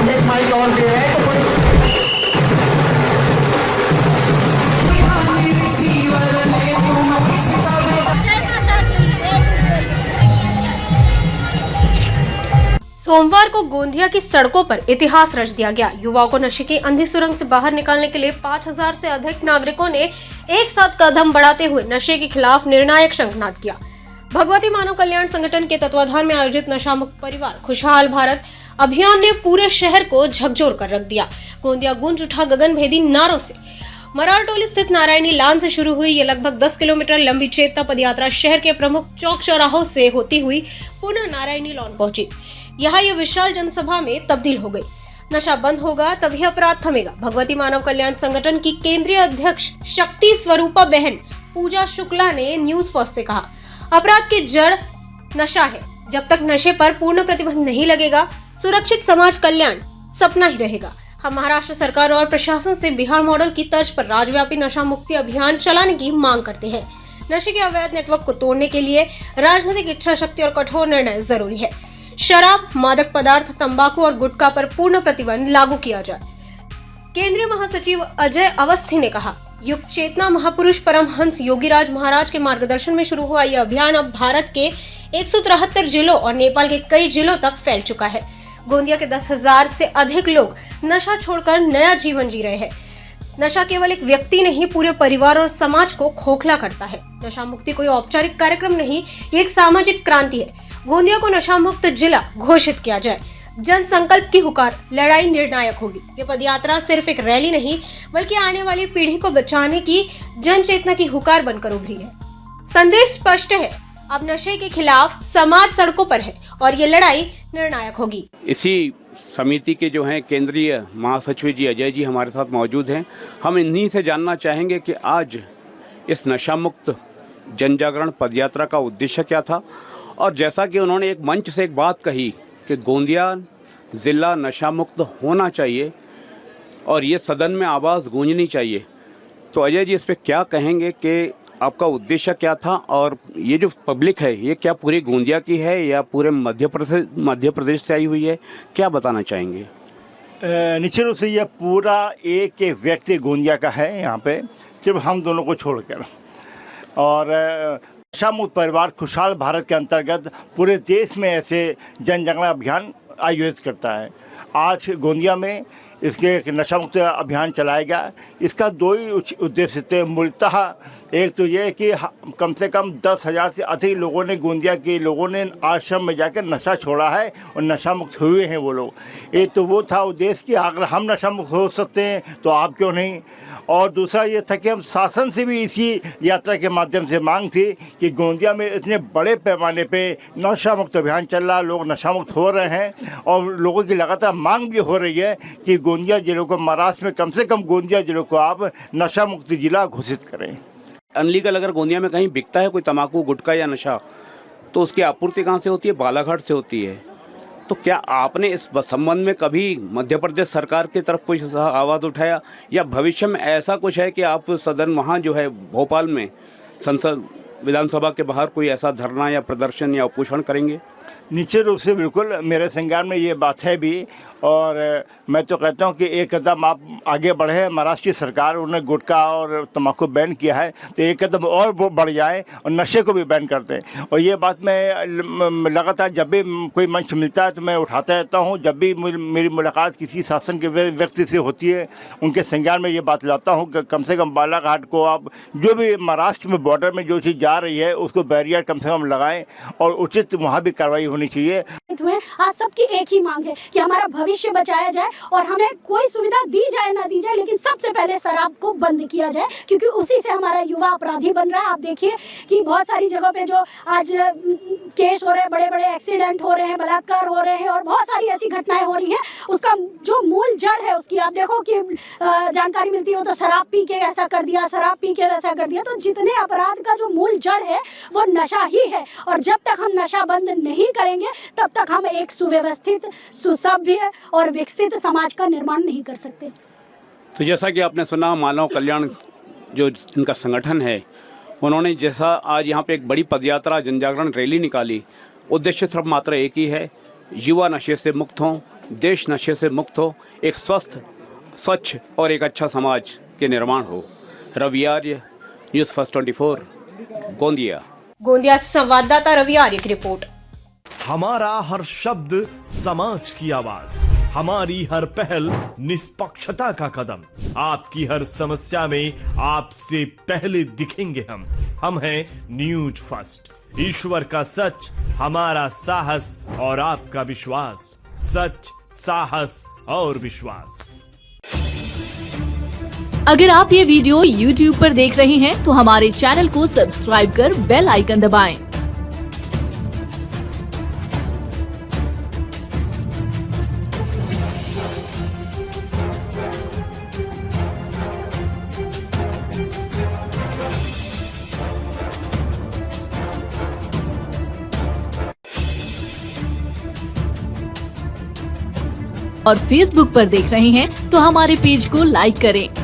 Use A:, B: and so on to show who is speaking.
A: एक माइक और भी है तो कोई
B: सोमवार को गोंदिया की सड़कों पर इतिहास रच दिया गया। युवाओं को नशे की अंधी सुरंग से बाहर निकालने के लिए 5000 से अधिक नागरिकों ने एक साथ कदम बढ़ाते हुए नशे के खिलाफ निर्णायक शंखनाद किया। भगवती मानव कल्याण संगठन के तत्वाधान में आयोजित नशा मुक्त परिवार खुशहाल भारत अभियान ने पूरे शहर को झकझोर कर रख दिया। गोंदिया गूंज उठा गगनभेदी नारों से। मरारटोली स्थित नारायणी लान से शुरू हुई ये लगभग 10 किलोमीटर लंबी चेतना पदयात्रा शहर के प्रमुख चौक चौराहों से होती हुई पुनः नारायणी लॉन पहुंची। यहाँ ये विशाल जनसभा में तब्दील हो गई। नशा बंद होगा तभी अपराध थमेगा। भगवती मानव कल्याण संगठन की केंद्रीय अध्यक्ष शक्ति स्वरूपा बहन पूजा शुक्ला ने न्यूज फर्स्ट से कहा, अपराध की जड़ नशा है। जब तक नशे पर पूर्ण प्रतिबंध नहीं लगेगा, सुरक्षित समाज कल्याण सपना ही रहेगा। हम महाराष्ट्र सरकार और प्रशासन से बिहार मॉडल की तर्ज पर राज्यव्यापी नशा मुक्ति अभियान चलाने की मांग करते हैं। नशे के अवैध नेटवर्क को तोड़ने के लिए राजनीतिक इच्छा शक्ति और कठोर निर्णय जरूरी है। शराब, मादक पदार्थ, तंबाकू और गुटखा पर पूर्ण प्रतिबंध लागू किया जाए। केंद्रीय महासचिव अजय अवस्थी ने कहा, युग चेतना महापुरुष परमहंस योगीराज महाराज के मार्गदर्शन में शुरू हुआ यह अभियान अब भारत के 173 जिलों और नेपाल के कई जिलों तक फैल चुका है। गोंदिया के 10,000 से अधिक लोग नशा छोड़कर नया जीवन जी रहे हैं। नशा केवल एक व्यक्ति नहीं, पूरे परिवार और समाज को खोखला करता है। नशा मुक्ति कोई औपचारिक कार्यक्रम नहीं, ये एक सामाजिक क्रांति है। गोंदिया को नशा मुक्त जिला घोषित किया जाए। जन संकल्प की हुकार, लड़ाई निर्णायक होगी। ये पदयात्रा सिर्फ एक रैली नहीं, बल्कि आने वाली पीढ़ी को बचाने की जन चेतना की हुकार बनकर उभरी है। संदेश स्पष्ट है, अब नशे के खिलाफ समाज सड़कों पर है और ये लड़ाई निर्णायक होगी।
C: इसी समिति के जो हैं केंद्रीय महासचिव जी अजय जी हमारे साथ मौजूद हैं। हम इन्हीं से जानना चाहेंगे कि आज इस नशा मुक्त जन जागरण पदयात्रा का उद्देश्य क्या था, और जैसा कि उन्होंने एक मंच से एक बात कही कि गोंदिया ज़िला नशा मुक्त होना चाहिए और ये सदन में आवाज़ गूंजनी चाहिए, तो अजय जी इस पे क्या कहेंगे कि आपका उद्देश्य क्या था, और ये जो पब्लिक है ये क्या पूरी गोंदिया की है या पूरे मध्य प्रदेश से आई हुई है, क्या बताना चाहेंगे?
D: निश्चित रूप से ये पूरा एक व्यक्ति गोंदिया का है, यहाँ पे सिर्फ हम दोनों को छोड़कर। और नशा मुक्त परिवार खुशहाल भारत के अंतर्गत पूरे देश में ऐसे जन जागरण अभियान आयोजित करता है। आज गोंदिया में इसके एक नशा मुक्त अभियान चलाया गया। इसका दो ही उद्देश्य थे मूलतः। एक तो ये कि कम से कम 10,000 से अधिक लोगों ने, गोंदिया के लोगों ने आश्रम में जाकर नशा छोड़ा है और नशा मुक्त हुए हैं वो लोग। एक तो वो था उद्देश्य कि अगर हम नशा मुक्त हो सकते हैं तो आप क्यों नहीं। और दूसरा ये था कि हम शासन से भी इसी यात्रा के माध्यम से मांग थी कि गोंदिया में इतने बड़े पैमाने पे नशा मुक्त अभियान चल रहा, लोग नशा मुक्त हो रहे हैं और लोगों की लगातार मांग भी हो रही है कि गोंदिया जिले को, महाराष्ट्र में कम से कम गोंदिया जिले को आप नशा मुक्त जिला घोषित करें।
C: अनलीगल अगर गोंदिया में कहीं बिकता है कोई तंबाकू, गुटखा या नशा, तो उसकी आपूर्ति कहाँ से होती है? बालाघाट से होती है। तो क्या आपने इस संबंध में कभी मध्य प्रदेश सरकार की तरफ कोई आवाज़ उठाया, या भविष्य में ऐसा कुछ है कि आप सदन वहाँ जो है भोपाल में संसद विधानसभा के बाहर कोई ऐसा धरना या प्रदर्शन या उपोषण करेंगे?
D: निश्चित रूप से बिल्कुल मेरे संज्ञान में ये बात है भी, और मैं तो कहता हूँ कि एक कदम आप आगे बढ़े। महाराष्ट्र की सरकार, उन्होंने गुटखा और तम्बाकू बैन किया है, तो एक कदम और बढ़ जाए और नशे को भी बैन कर दें। और ये बात मैं लगातार जब भी कोई मंच मिलता है तो मैं उठाता रहता हूँ। जब भी मेरी मुलाकात किसी शासन के व्यक्ति से होती है, उनके संज्ञान में ये बात लाता हूँ कि कम से कम बालाघाट को आप, जो भी महाराष्ट्र में बॉर्डर में जो चीज़ जा रही है उसको बैरियर कम से कम लगाएं और उचित वहाँ भी कार्रवाई होनी चाहिए।
E: आज सबकी एक ही मांग है कि हमारा भविष्य बचाया जाए और हमें कोई सुविधा दी जाए ना दी जाए, लेकिन सबसे पहले शराब को बंद किया जाए, क्योंकि उसी से हमारा युवा अपराधी बन रहा है। आप देखिए कि बहुत सारी जगहों पे जो आज केस हो रहे हैं, बड़े बड़े एक्सीडेंट हो रहे हैं, बलात्कार हो रहे हैं और बहुत सारी ऐसी घटनाएं हो रही हैं, उसका जो मूल जड़ है उसकी आप देखो कि जानकारी मिलती हो तो शराब पी के ऐसा कर दिया, शराब पी के वैसा कर दिया। तो जितने अपराध का जो मूल जड़ है वो नशा ही है, और जब तक हम नशा बंद नहीं करेंगे तब तक हम एक सुव्यवस्थित, सुसभ्य और विकसित समाज का निर्माण नहीं कर सकते।
C: तो जैसा कि आपने सुना, मानव कल्याण जो इनका संगठन है, उन्होंने जैसा आज यहाँ पे एक बड़ी पदयात्रा जन जागरण रैली निकाली, उद्देश्य सिर्फ मात्र एक ही है, युवा नशे से मुक्त हों, देश नशे से मुक्त हो, एक स्वस्थ, स्वच्छ और एक अच्छा समाज के निर्माण हो। रवि आर्य, न्यूज़ फर्स्ट 24, गोंदिया।
B: गोंदिया से संवाददाता रवि आर्य की रिपोर्ट।
F: हमारा हर शब्द समाज की आवाज, हमारी हर पहल निष्पक्षता का कदम, आपकी हर समस्या में आपसे पहले दिखेंगे हम हैं न्यूज फर्स्ट। ईश्वर का सच, हमारा साहस और आपका विश्वास। सच, साहस और विश्वास।
G: अगर आप ये वीडियो YouTube पर देख रहे हैं तो हमारे चैनल को सब्सक्राइब कर बेल आइकन दबाएं। और Facebook पर देख रहे हैं तो हमारे पेज को लाइक करें।